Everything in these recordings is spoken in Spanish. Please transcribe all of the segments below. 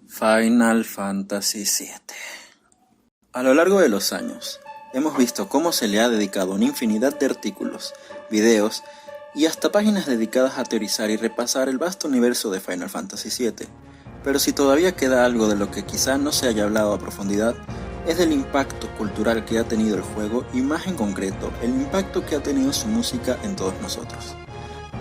Final Fantasy VII. A lo largo de los años, hemos visto cómo se le ha dedicado una infinidad de artículos, videos y hasta páginas dedicadas a teorizar y repasar el vasto universo de Final Fantasy VII. Pero si todavía queda algo de lo que quizá no se haya hablado a profundidad, es del impacto cultural que ha tenido el juego y más en concreto, el impacto que ha tenido su música en todos nosotros.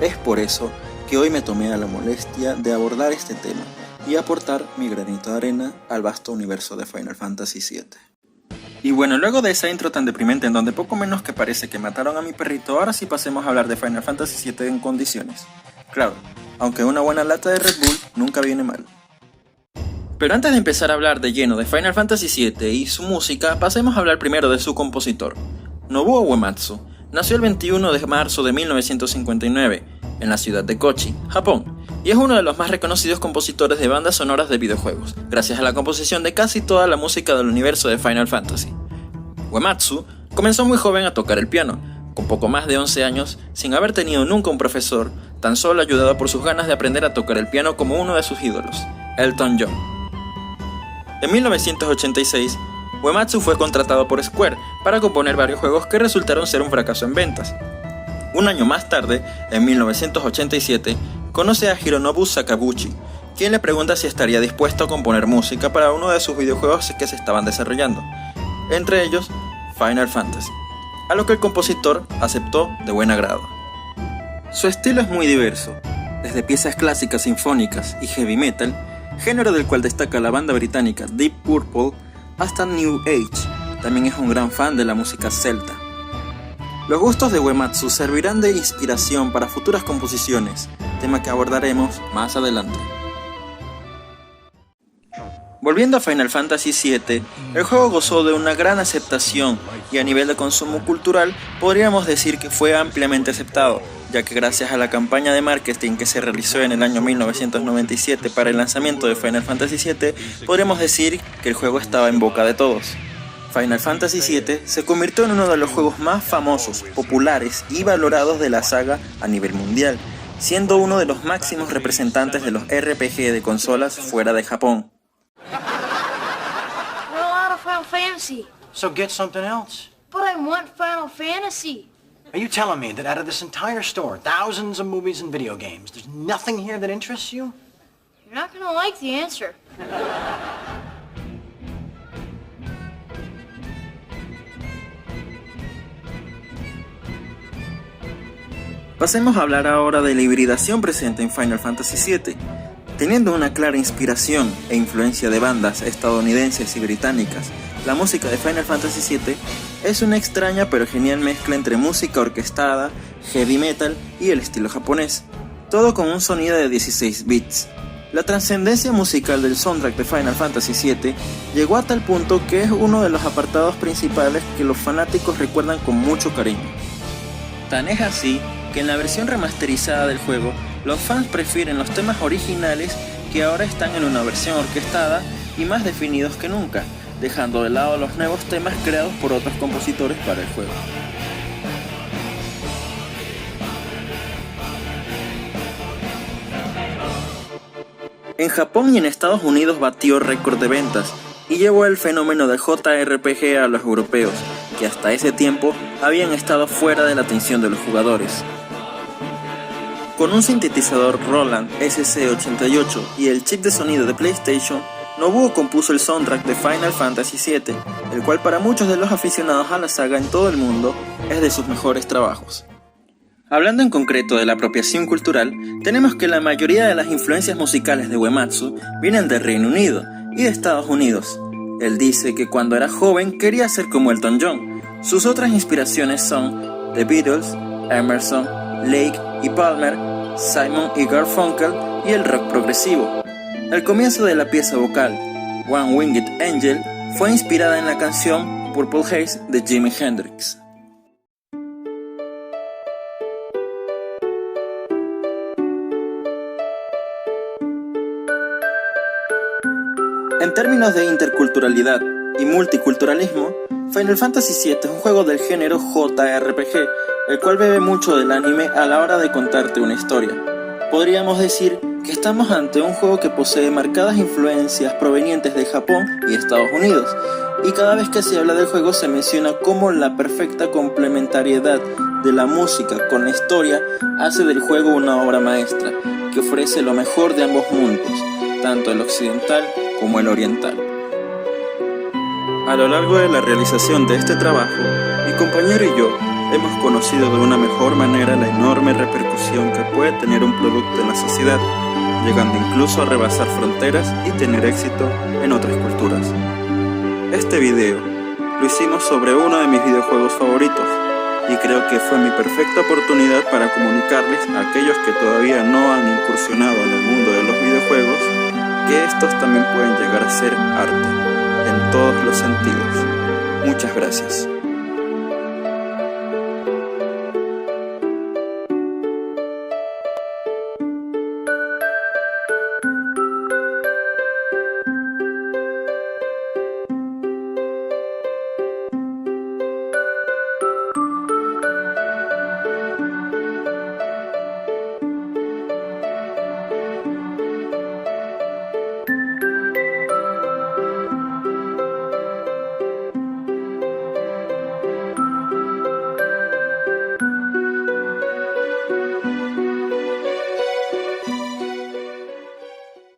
Es por eso que hoy me tomé a la molestia de abordar este tema y aportar mi granito de arena al vasto universo de Final Fantasy VII. Y bueno, luego de esa intro tan deprimente en donde poco menos que parece que mataron a mi perrito, ahora sí pasemos a hablar de Final Fantasy VII en condiciones. Claro, aunque una buena lata de Red Bull nunca viene mal. Pero antes de empezar a hablar de lleno de Final Fantasy VII y su música, pasemos a hablar primero de su compositor. Nobuo Uematsu nació el 21 de marzo de 1959 en la ciudad de Kochi, Japón, y es uno de los más reconocidos compositores de bandas sonoras de videojuegos, gracias a la composición de casi toda la música del universo de Final Fantasy. Uematsu comenzó muy joven a tocar el piano, con poco más de 11 años, sin haber tenido nunca un profesor, tan solo ayudado por sus ganas de aprender a tocar el piano como uno de sus ídolos, Elton John. En 1986, Uematsu fue contratado por Square para componer varios juegos que resultaron ser un fracaso en ventas. Un año más tarde, en 1987, conoce a Hironobu Sakaguchi, quien le pregunta si estaría dispuesto a componer música para uno de sus videojuegos que se estaban desarrollando, entre ellos Final Fantasy, a lo que el compositor aceptó de buen agrado. Su estilo es muy diverso, desde piezas clásicas sinfónicas y heavy metal, género del cual destaca la banda británica Deep Purple, hasta New Age. También es un gran fan de la música celta. Los gustos de Uematsu servirán de inspiración para futuras composiciones, tema que abordaremos más adelante. Volviendo a Final Fantasy VII, el juego gozó de una gran aceptación y a nivel de consumo cultural podríamos decir que fue ampliamente aceptado, ya que gracias a la campaña de marketing que se realizó en el año 1997 para el lanzamiento de Final Fantasy VII, podríamos decir que el juego estaba en boca de todos. Final Fantasy VII se convirtió en uno de los juegos más famosos, populares y valorados de la saga a nivel mundial, siendo uno de los máximos representantes de los RPG de consolas fuera de Japón. We're out of Final Fantasy. So get something else. But I want Final Fantasy. Are you telling me that out of this entire store, thousands of movies and video games, there's nothing here that interests you? You're not gonna like the answer. Pasemos a hablar ahora de la hibridación presente en Final Fantasy VII. Teniendo una clara inspiración e influencia de bandas estadounidenses y británicas, la música de Final Fantasy VII es una extraña pero genial mezcla entre música orquestada, heavy metal y el estilo japonés, todo con un sonido de 16 bits. La trascendencia musical del soundtrack de Final Fantasy VII llegó a tal punto que es uno de los apartados principales que los fanáticos recuerdan con mucho cariño. Tan es así que en la versión remasterizada del juego, los fans prefieren los temas originales que ahora están en una versión orquestada y más definidos que nunca, dejando de lado los nuevos temas creados por otros compositores para el juego. En Japón y en Estados Unidos batió récord de ventas y llevó el fenómeno del JRPG a los europeos, que hasta ese tiempo habían estado fuera de la atención de los jugadores. Con un sintetizador Roland SC88 y el chip de sonido de PlayStation, Nobuo compuso el soundtrack de Final Fantasy VII, el cual para muchos de los aficionados a la saga en todo el mundo es de sus mejores trabajos. Hablando en concreto de la apropiación cultural, tenemos que la mayoría de las influencias musicales de Uematsu vienen del Reino Unido y de Estados Unidos. Él dice que cuando era joven quería ser como Elton John. Sus otras inspiraciones son The Beatles, Emerson, Lake y Palmer, Simon y Garfunkel y el rock progresivo. El comienzo de la pieza vocal, One Winged Angel, fue inspirada en la canción Purple Haze de Jimi Hendrix. En términos de interculturalidad y multiculturalismo, Final Fantasy VII es un juego del género JRPG, el cual bebe mucho del anime a la hora de contarte una historia. Podríamos decir que estamos ante un juego que posee marcadas influencias provenientes de Japón y Estados Unidos, y cada vez que se habla del juego se menciona cómo la perfecta complementariedad de la música con la historia hace del juego una obra maestra que ofrece lo mejor de ambos mundos, tanto el occidental como el oriental. A lo largo de la realización de este trabajo, mi compañero y yo hemos conocido de una mejor manera la enorme repercusión que puede tener un producto en la sociedad, llegando incluso a rebasar fronteras y tener éxito en otras culturas. Este video lo hicimos sobre uno de mis videojuegos favoritos, y creo que fue mi perfecta oportunidad para comunicarles a aquellos que todavía no han incursionado en el mundo de los videojuegos que estos también pueden llegar a ser arte en todos los sentidos. Muchas gracias.